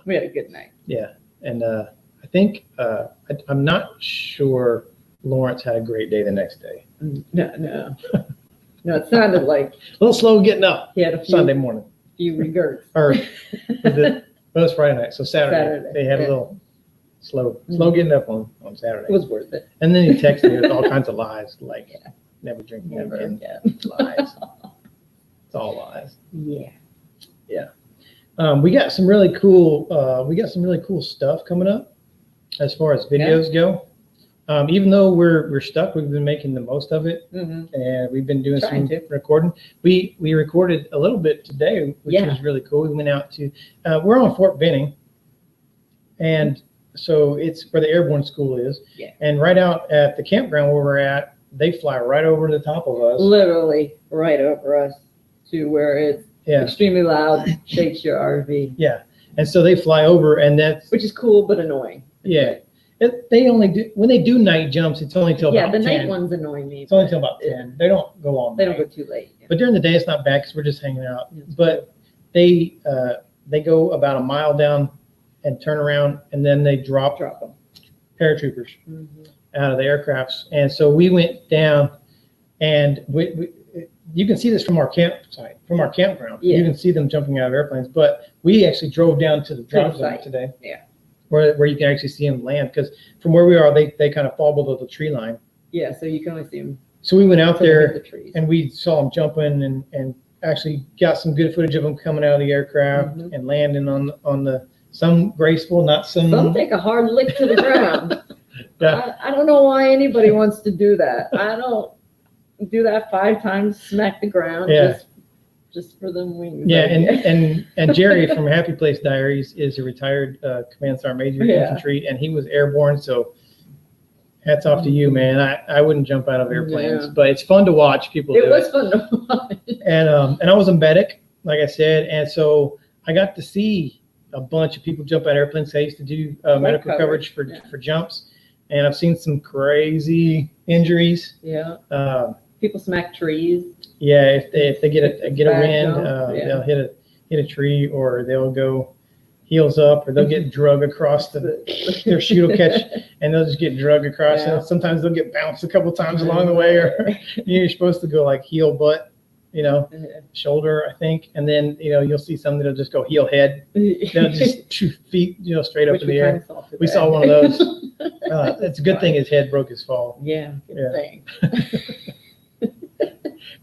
We had a good night. Yeah, and I think I'm not sure Lawrence had a great day the next day. No. No, it sounded like A little slow getting up he had a few, Sunday morning, few regrets. or was it was Friday night? So Saturday, Saturday, they had yeah. a little slow getting up on Saturday. It was worth it. And then he texted me with all kinds of lies, like Yeah. never drinking Never again. again. Lies. It's all lies. Yeah. We got some really cool stuff coming up as far as videos go. Even though we're stuck, we've been making the most of it, Mm-hmm. and we've been doing Trying some to. recording. We recorded a little bit today, which Yeah. was really cool. We went out to we're on Fort Benning, and so it's where the airborne school is. Yeah. And right out at the campground where we're at, they fly right over the top of us. Literally right over us to where it's Yeah, extremely loud, shakes your RV, yeah. And so they fly over, and that's which is cool but annoying. yeah. They only do when they do night jumps. It's only till Yeah, about the 10. night ones annoy me. It's only but till about 10. They don't go all They night. don't go too late. But during the day, it's not bad because we're just hanging out. Yes. But they go about a mile down and turn around, and then they drop Drop them. paratroopers Mm-hmm. out of the aircrafts. And so we went down, and you can see this from our campsite, from our campground. Yeah. You can see them jumping out of airplanes. But we actually drove down to the drop zone site. today. Yeah. Where you can actually see them land, because from where we are, they kind of fall below the tree line. Yeah, so you can only see them So we went out there the trees. and we saw them jumping, and actually got some good footage of them coming out of the aircraft and landing on the some graceful, not some. Some take a hard lick to the ground. Yeah. I don't know why anybody wants to do that. I don't do that 5 times, smack the ground just for them wings. Yeah, and Jerry from Happy Place Diaries is a retired Command Sergeant Major infantry, and he was airborne. So hats off to you, man. I wouldn't jump out of airplanes, but it's fun to watch people do it. It was fun to watch. And I was a medic, like I said, and so I got to see a bunch of people jump out of airplanes. I used to do medical coverage for jumps, and I've seen some crazy injuries. Yeah. People smack trees. Yeah, if they get a wind, they'll hit a tree, or they'll go heels up, or they'll get drug across their chute will catch, and they'll just get drug across. And sometimes they'll get bounced a couple times along the way, or you're supposed to go like heel butt, shoulder, I think, and then you'll see some that'll just go heel head. They'll just shoot feet, straight up in the air. We saw one of those. It's a good thing his head broke his fall. Yeah, good thing.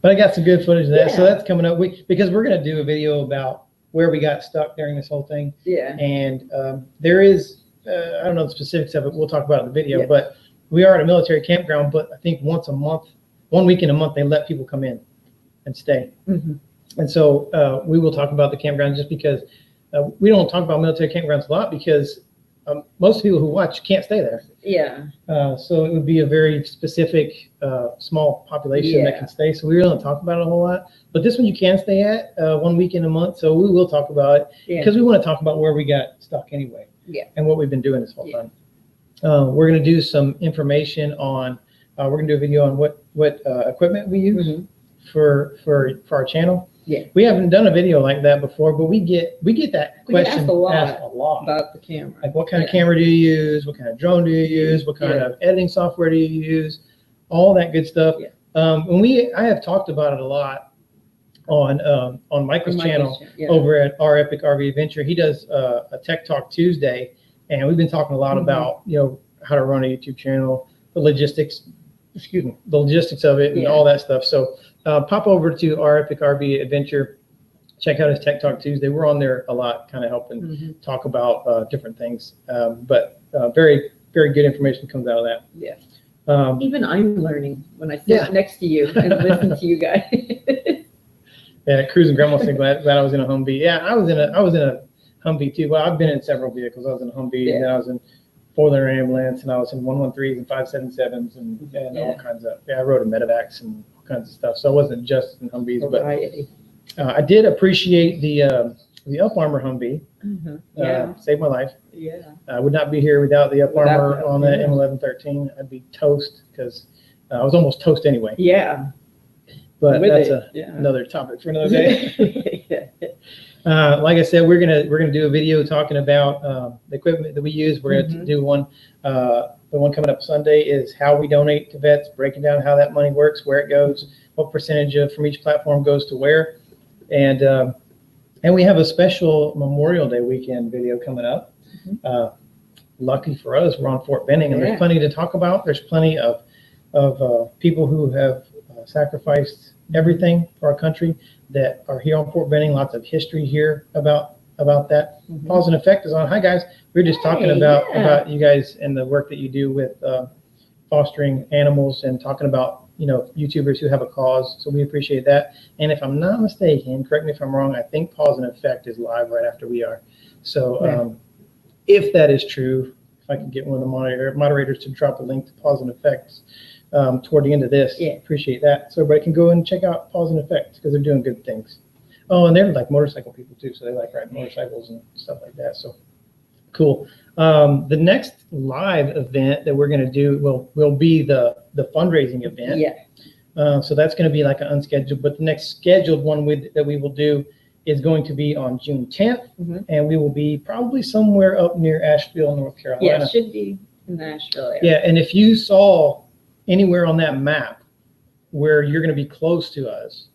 But I got some good footage of that, so that's coming up. Because we're going to do a video about where we got stuck during this whole thing. Yeah. And there is, I don't know the specifics of it. We'll talk about it in the video. But we are at a military campground. But I think once a month, 1 week in a month, they let people come in and stay. And so we will talk about the campground just because we don't talk about military campgrounds a lot because most people who watch can't stay there. Yeah. So it would be a very specific, small population that can stay. So we really don't talk about it a whole lot. But this one you can stay at 1 week in a month. So we will talk about it because we want to talk about where we got stuck anyway. Yeah. And what we've been doing this whole time. We're going to do some information on. We're going to do a video on what equipment we use for our channel. Yeah, we haven't done a video like that before, but we get that question asked a lot about the camera. Like, what kind of camera do you use? What kind of drone do you use? What kind of editing software do you use? All that good stuff. I have talked about it a lot on Michael's channel over at Our Epic RV Adventure. He does a Tech Talk Tuesday, and we've been talking a lot about how to run a YouTube channel, the logistics of it, and all that stuff. So. Pop over to Our Epic RV Adventure. Check out his Tech Talk Tuesday. We're on there a lot, kind of helping talk about different things. But very, very good information comes out of that. Yeah. Even I'm learning when I sit next to you and listen to you guys. Cruising Grandma said glad I was in a Humvee. Yeah, I was in a Humvee too. Well, I've been in several vehicles. I was in a Humvee, and then I was in 4-liter ambulance, and I was in 113s and 577s and all kinds of. I rode a medevacs and kinds of stuff. So I wasn't just in Humvees, but I did appreciate the Up Armor Humvee. Saved my life. Yeah. I would not be here without the Up Armor on the M1113. I'd be toast because I was almost toast anyway. Yeah. But that's another topic for another day. Like I said, we're gonna do a video talking about the equipment that we use. We're gonna do one. The one coming up Sunday is how we donate to vets, breaking down how that money works, where it goes, what percentage from each platform goes to where, and we have a special Memorial Day weekend video coming up. Lucky for us, we're on Fort Benning, and there's plenty to talk about. There's plenty of people who have sacrificed everything for our country that are here on Fort Benning. Lots of history here about that. Pause and Effect is on. Hi guys, we were just talking about you guys and the work that you do with fostering animals and talking about YouTubers who have a cause. So we appreciate that. And if I'm not mistaken, correct me if I'm wrong, I think Pause and Effect is live right after we are. So if that is true, if I can get one of the moderators to drop a link to Pause and Effects toward the end of this, appreciate that. So everybody can go and check out Pause and Effects because they're doing good things. Oh, and they're like motorcycle people too, so they like riding motorcycles and stuff like that. So cool. The next live event that we're going to do will be the fundraising event. Yeah. So that's going to be like an unscheduled, but the next scheduled one that we will do is going to be on June 10th, and we will be probably somewhere up near Asheville, North Carolina. Yeah, it should be in the Asheville area. Yeah, and if you saw anywhere on that map where you're going to be close to us,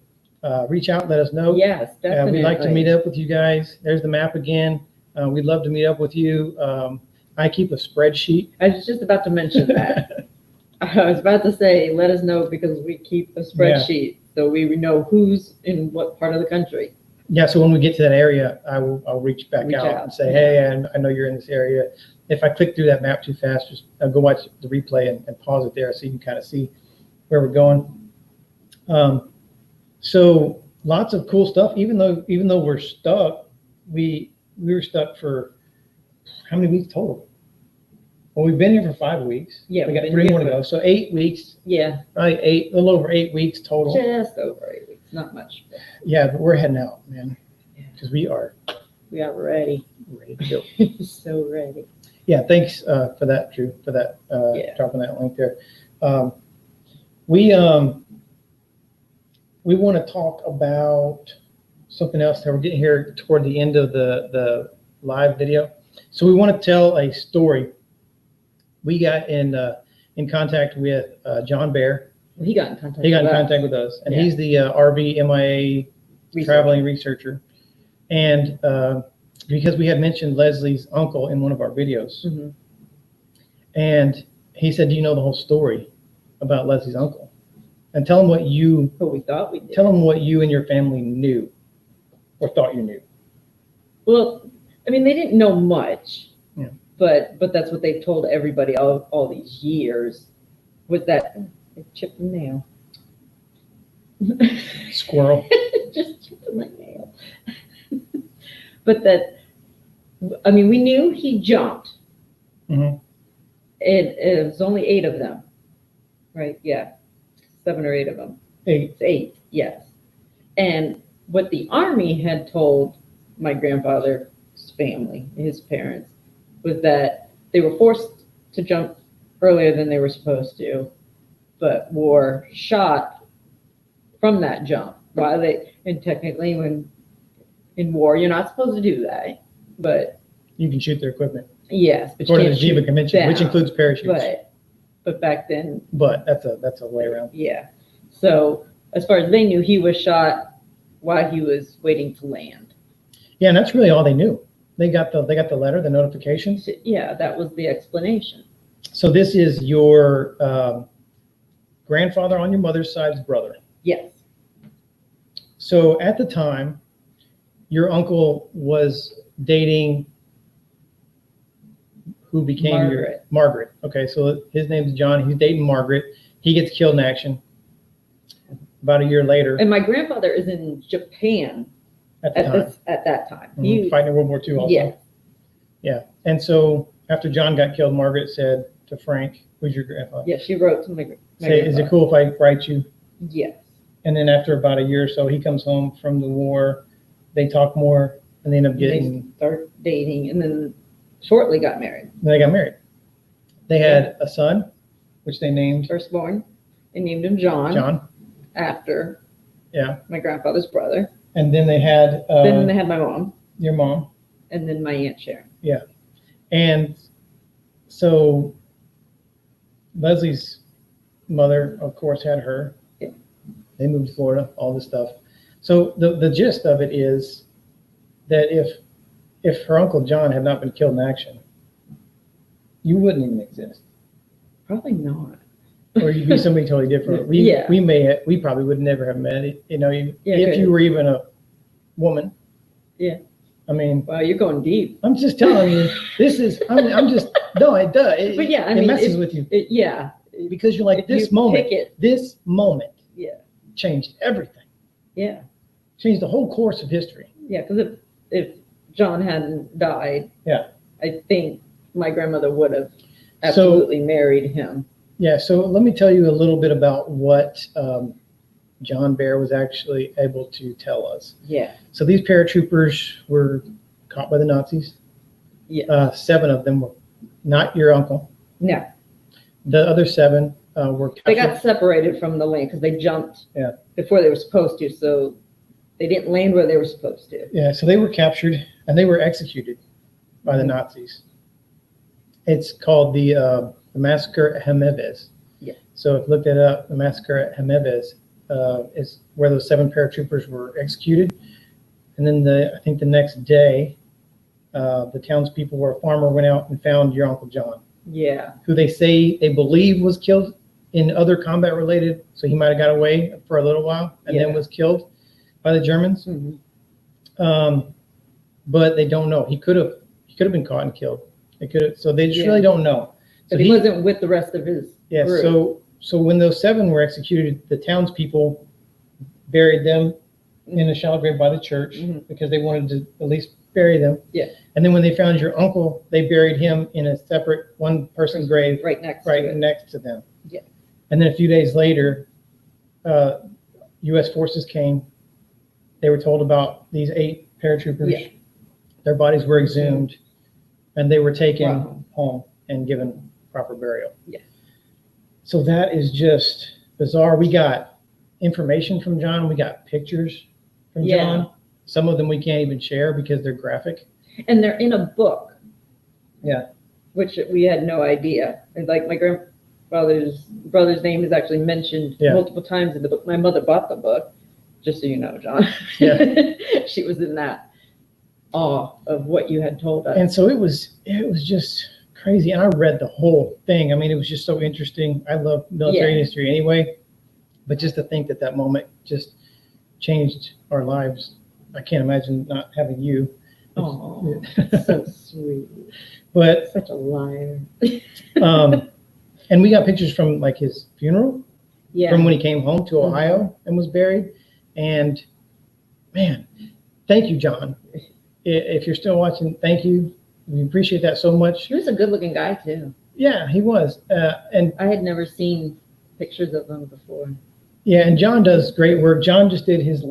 reach out, let us know. Yes, definitely. We'd like to meet up with you guys. There's the map again. We'd love to meet up with you. I keep a spreadsheet. I was just about to mention that. I was about to say, let us know because we keep a spreadsheet so we know who's in what part of the country. Yeah, so when we get to that area, I'll reach back Reach out out, and say, yeah. hey, I know you're in this area. If I click through that map too fast, just go watch the replay and pause it there so you can kind of see where we're going. So lots of cool stuff. Even though we're stuck, we were stuck for how many weeks total? Well, we've been here for 5 weeks. Yeah, we got we've 3 been more to here go. So 8 weeks, Yeah, right? A little over 8 weeks total. just over 8 weeks, not much. But Yeah, but we're heading out, man, Yeah. because we are we are ready. ready to go. So ready. Yeah, thanks for that, Drew, for that Yeah. dropping that link there. We want to talk about something else that we're getting here toward the end of the live video. So we want to tell a story. We got in contact with John Bear. He got in contact. He got in with us. contact with us, and Yeah. he's the RV MIA traveling researcher. And because we had mentioned Leslie's uncle in one of our videos, Mhm. and he said, "Do you know the whole story about Leslie's uncle?" And tell him what you But we thought we did. and your family knew or thought you knew. Well, I mean, they didn't know much, Yeah. but that's what they've told everybody all these years, was that they chipped a nail. Squirrel. Just chipped my nail. But that, I mean, we knew he jumped. Mhm. It was only 8 of them, right? Yeah, 7 or 8 of them. 8. It's 8, yes. And what the Army had told my grandfather's family, his parents, was that they were forced to jump earlier than they were supposed to, but were shot from that jump. And technically, when in war, you're not supposed to do that, but You can shoot their equipment yes, but you according to can't the Geneva shoot Convention, which down. includes parachutes. But back then, But that's a way around. yeah. So as far as they knew, he was shot while he was waiting to land. Yeah, and that's really all they knew. They got the letter, the notification. So, yeah, that was the explanation. So this is your grandfather on your mother's side's brother. Yes. So at the time, your uncle was dating who became Margaret. Margaret. Okay, so his name's John. He's dating Margaret. He gets killed in action about a year later And my grandfather is in Japan at the time. at that time. Mhm, fighting in World War II also. Yes. Yeah. And so after John got killed, Margaret said to Frank, who's your grandfather? Yeah, she wrote to my Say, is it cool if I write you? Yes. And then after about a year or so, he comes home from the war. They talk more, and they end up They getting. start dating and then shortly got married. They got married. They had a son, which they named Firstborn. They named him John. John. After Yeah. my grandfather's brother. And then they had Then they had my mom your mom. and then my Aunt Sharon. And so Leslie's mother, of course, had her. Yeah. They moved to Florida, all this stuff. So the gist of it is that if her Uncle John had not been killed in action, you wouldn't even exist. Probably not. Or you'd be somebody totally different. Yeah. We probably would never have met, if you were even a woman. Yeah. I mean, Wow, you're going deep. I'm just telling you, I'm just, no, it does. But yeah, I it mean, messes with you yeah. because you're like, If you this moment Yeah. changed everything, Yeah. changed the whole course of history. Yeah, because if John hadn't died, Yeah. I think my grandmother would have absolutely married him. Yeah, so let me tell you a little bit about what John Bear was actually able to tell us. Yeah. So these paratroopers were caught by the Nazis. Yeah. 7 of them were not your uncle. No, The other 7 were they captured. got separated from the land because they jumped Yeah. before they were supposed to, so they didn't land where they were supposed to. Yeah, so they were captured and they were executed by the Nazis. It's called the massacre at Hemeves. Yeah. So if you look that up, the massacre at Hemeves is where those 7 paratroopers were executed. And then I think the next day, the townspeople or a farmer went out and found your Uncle John, Yeah. who they believe was killed in other combat related, so he might have got away for a little while and then was killed by the Germans. But they don't know. He could have been caught and killed. They could have. So they just really don't know. So but he wasn't with the rest of his group. So when those 7 were executed, the townspeople buried them in a shallow grave by the church because they wanted to at least bury them. Yeah. And then when they found your uncle, they buried him in a separate one-person grave right next to them. Yeah. And then a few days later, U.S. forces came. They were told about these 8 paratroopers. Yeah. Their bodies were exhumed, and they were taken home and given proper burial. Yeah. So that is just bizarre. We got information from John. We got pictures from John. Some of them we can't even share because they're graphic. And they're in a book. Yeah. Which we had no idea. And like my grandfather's brother's name is actually mentioned multiple times in the book. My mother bought the book, just so you know, John. Yeah. She was in that awe of what you had told us. And so it was just crazy. And I read the whole thing. I mean, it was just so interesting. I love military history anyway. But just to think that moment just changed our lives. I can't imagine not having you. Oh, so sweet. But such a liar. And we got pictures from like his funeral. Yeah. From when he came home to Ohio and was buried. And man, thank you, John. If you're still watching, thank you. We appreciate that so much. He was a good-looking guy too. Yeah, he was. And I had never seen pictures of him before. Yeah, and John does great work. John just did his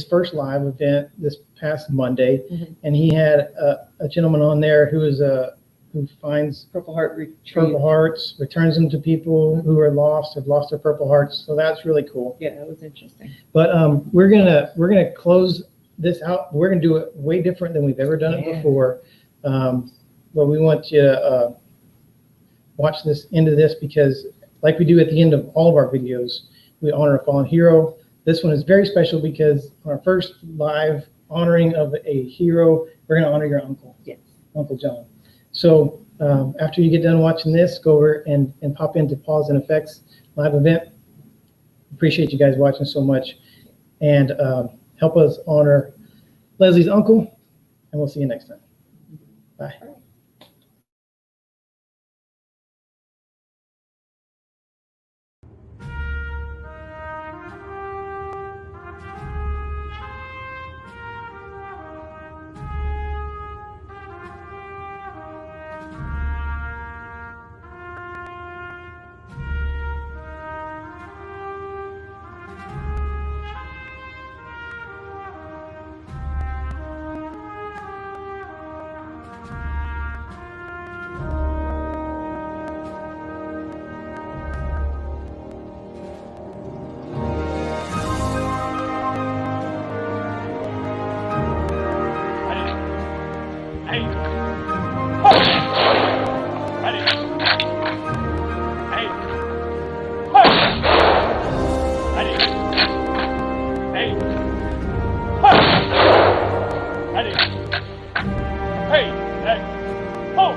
first live event this past Monday, and he had a gentleman on there who finds Purple Hearts, returns them to people who are lost, have lost their Purple Hearts. So that's really cool. Yeah, that was interesting. But we're gonna close this out. We're gonna do it way different than we've ever done it before. But we want you to watch this into this because, like we do at the end of all of our videos, we honor a fallen hero. This one is very special because our first live honoring of a hero, we're going to honor your uncle, Uncle John. So after you get done watching this, go over and pop into Pause and Effects live event. Appreciate you guys watching so much. And help us honor Leslie's uncle. And we'll see you next time. Bye. Hey, hey, oh!